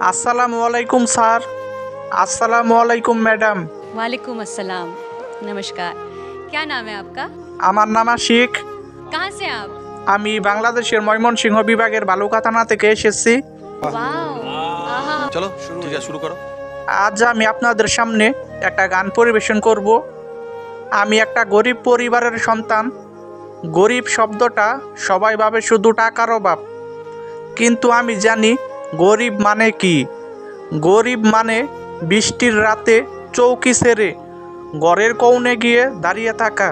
আসসালামু আলাইকুম স্যার। আসসালামু আলাইকুম ম্যাডাম। वालेकुम अस्सलाम। नमस्कार। क्या नाम है आपका? আমার নাম আশিক। कहाँ से हैं आप? আমি বাংলাদেশের ময়মনসিংহ বিভাগের বালুকা থানা থেকে এসেছি। वाओ। आहा। চলো ঠিক আছে, শুরু করো। আজ আমি আপনাদের সামনে একটা গান পরিবেশন করব। আমি একটা গরিব পরিবারের সন্তান। গরিব শব্দটা সবাই ভাবে শুধু টাকার অভাব, কিন্তু আমি জানি গরিব মানে কি। গরিব মানে বৃষ্টির রাতে চৌকি ছেড়ে ঘরের কোণে গিয়ে দাঁড়িয়ে থাকা,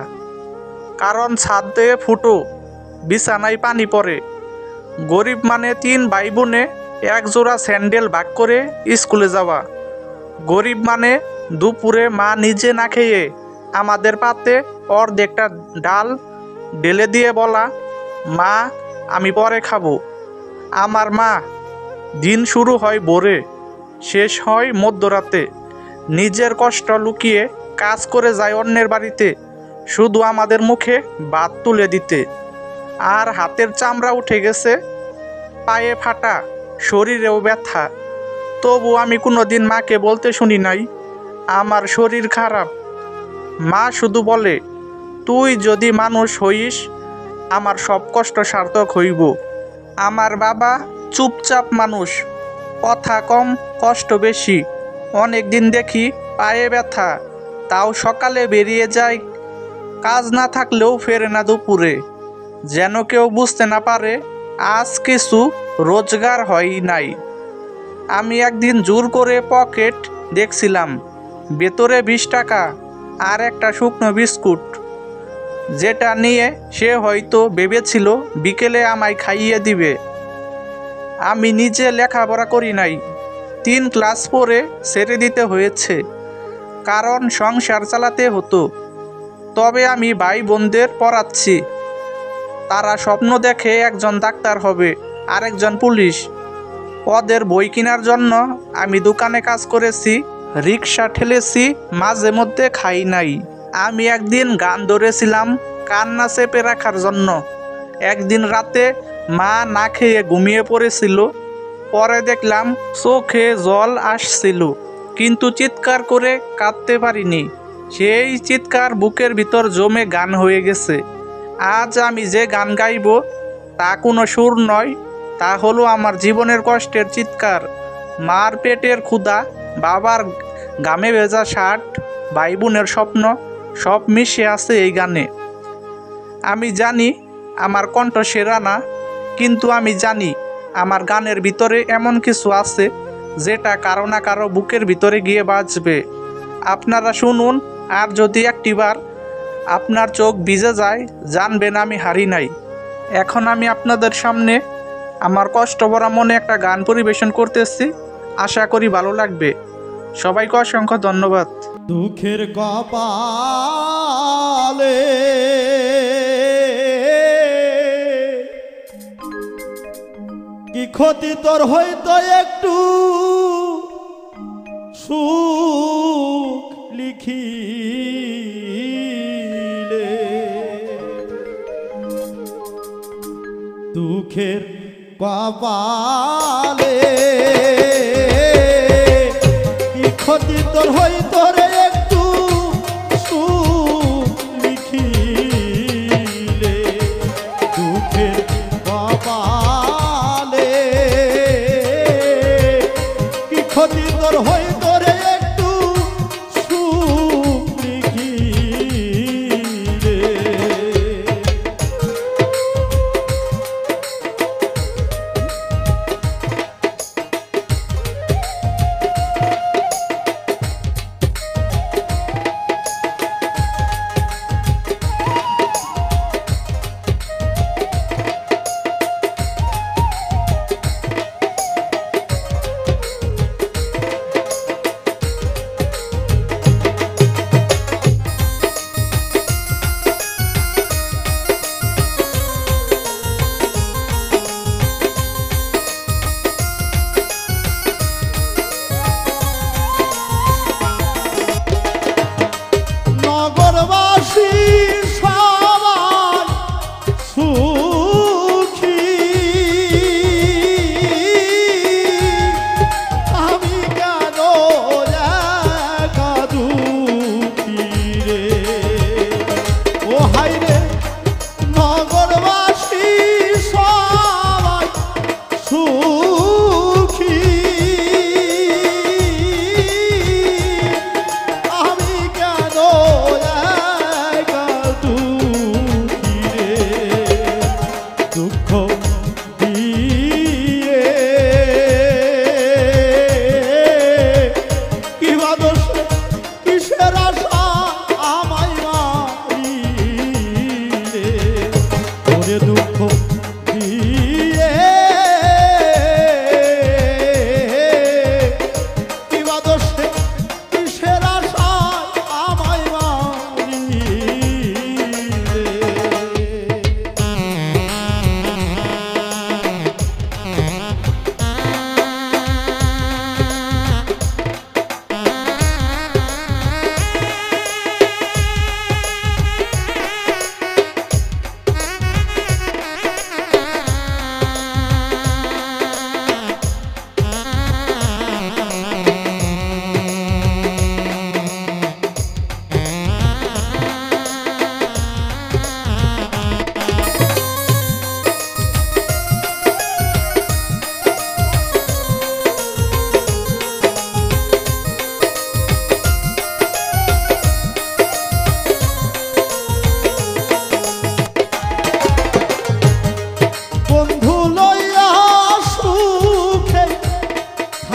কারণ ছাদ দিয়ে ফুটো, বিছানায় পানি পড়ে। গরিব মানে 3 ভাই বোনে এক জোড়া স্যান্ডেল ভাগ করে স্কুলে যাওয়া। গরিব মানে দুপুরে মা নিজে না খেয়ে আমাদের পাতে অর্ধেকটা ডাল ঢেলে দিয়ে বলা, মা আমি পরে খাবো। আমার মা দিন শুরু হয় ভোরে, শেষ হয় মধ্যরাতে। নিজের কষ্ট লুকিয়ে কাজ করে যায় অন্যের বাড়িতে, শুধু আমাদের মুখে ভাত তুলে দিতে। আর হাতের চামড়া উঠে গেছে, পায়ে ফাটা, শরীরেও ব্যথা। তবু আমি কোনোদিন মাকে বলতে শুনি নাই আমার শরীর খারাপ। মা শুধু বলে, তুই যদি মানুষ হইস আমার সব কষ্ট সার্থক হইব। আমার বাবা চুপচাপ মানুষ, কথা কম, কষ্ট বেশি। অনেক দিন দেখি পায়ে ব্যথা, তাও সকালে বেরিয়ে যায়, কাজ না থাকলেও ফেরে না দুপুরে। যেন কেউ বুঝতে না পারে আজ কিছু রোজগার হয় নাই। আমি একদিন জোর করে পকেট দেখছিলাম, ভেতরে 20 টাকা আর একটা শুকনো বিস্কুট, যেটা নিয়ে সে হয়তো ভেবেছিল বিকেলে আমায় খাইয়ে দিবে। আমি নিজে লেখাপড়া করি নাই, 3 ক্লাস পরে ছেড়ে দিতে হয়েছে, কারণ সংসার চালাতে হতো। তবে আমি ভাই বোনদের পড়াচ্ছি। তারা স্বপ্ন দেখে একজন ডাক্তার হবে, আরেকজন পুলিশ। ওদের বই কেনার জন্য আমি দোকানে কাজ করেছি, রিক্সা ঠেলেছি, মাঝে মধ্যে খাই নাই। আমি একদিন গান ধরেছিলাম কান্না চেপে রাখার জন্য। একদিন রাতে মা না খেয়ে ঘুমিয়ে পড়েছিল, পরে দেখলাম চোখে জল আসছিল, কিন্তু চিৎকার করে কাঁদতে পারিনি। সেই চিৎকার বুকের ভিতর জমে গান হয়ে গেছে। আজ আমি যে গান গাইব তা কোনো সুর নয়, তা হলো আমার জীবনের কষ্টের চিৎকার। মার পেটের ক্ষুধা, বাবার গামে ভেজা শার্ট, ভাই বোনের স্বপ্ন, সব মিশে আছে এই গানে। আমি জানি আমার কণ্ঠ সেরা না, কিন্তু আমি জানি আমার গানের ভিতরে এমন কিছু আছে যেটা কারো না কারো বুকের ভিতরে গিয়ে বাজবে। আপনারা শুনুন, আর যদি একটিবার আপনার চোখ ভিজে যায়, জানবেন আমি হারি নাই। এখন আমি আপনাদের সামনে আমার কষ্ট ভরা মনে একটা গান পরিবেশন করতেছি, আশা করি ভালো লাগবে। সবাইকে অসংখ্য ধন্যবাদ। দুঃখের কপালে কি ক্ষতি তোর হইতো একটু সুখ লিখিলে। দুঃখের কপালে কি ক্ষতি তোর হইতো রে একটু সুখ লিখিলে। দুঃখের কপালে কি ক্ষতি তোর হইতো রে একটু সুখ লিখিলে।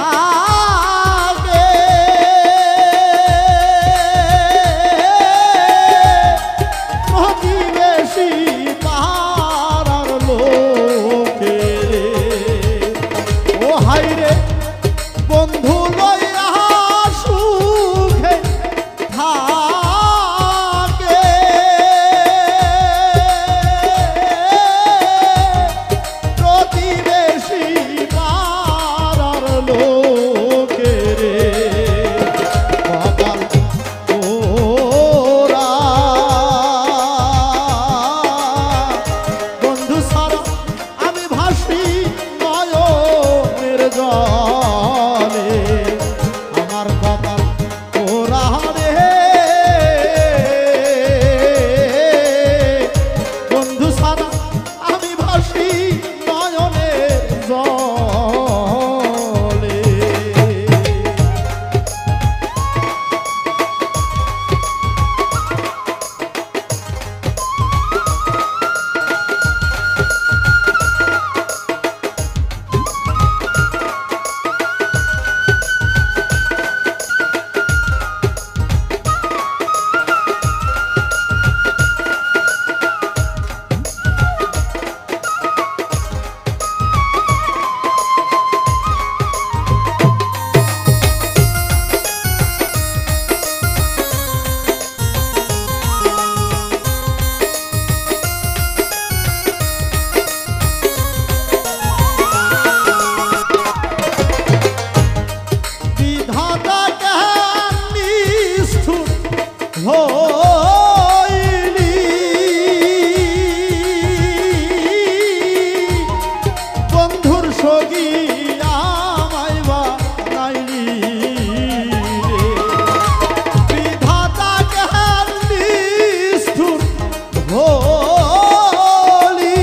থাকে প্রতিবেশী পাড়ার লোকে ও হাইরে বন্ধু লইয়া সুখে থাকে প্রতিবেশী পাড়ার লোকে রে কপাল ওরা বন্ধু সারা আমি ভাসি নয়নের জলে আমার কপাল ওরা রে বন্ধু সারা আমি ভাসি নয়নের জলে বিধাতা কেন নিষ্ঠুর হইলি বন্ধুর সগী আমায় বানাইলি রে বিধাতা কেন নিষ্ঠুর হইলি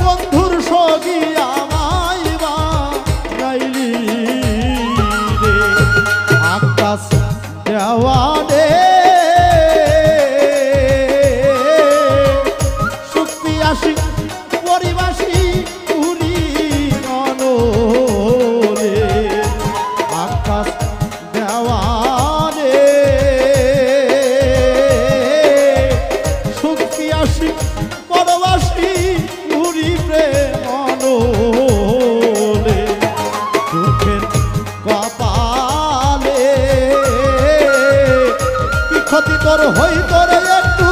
বন্ধুর সগী আমায় বানাইলি রে আকাশ দেওয়ানে শক্তি আসি পরিবাসী পুরী ননরে আকাশ দেওয়ানে শক্তি আসি পরবাসী পুরী প্রেম ননরে দুঃখের কপালে কি ক্ষতি তোর হই তোরে একটু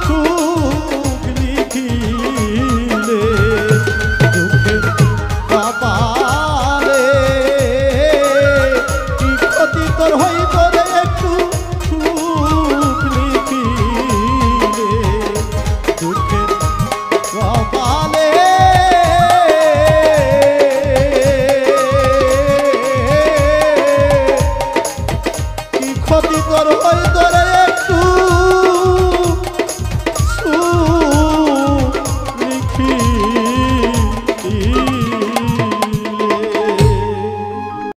সুখ লিখিলে দুঃখের কপালে কি ক্ষতি তোর হই তোরে একটু সুখ লিখিলে দুঃখের কপালে কি ক্ষতি তোর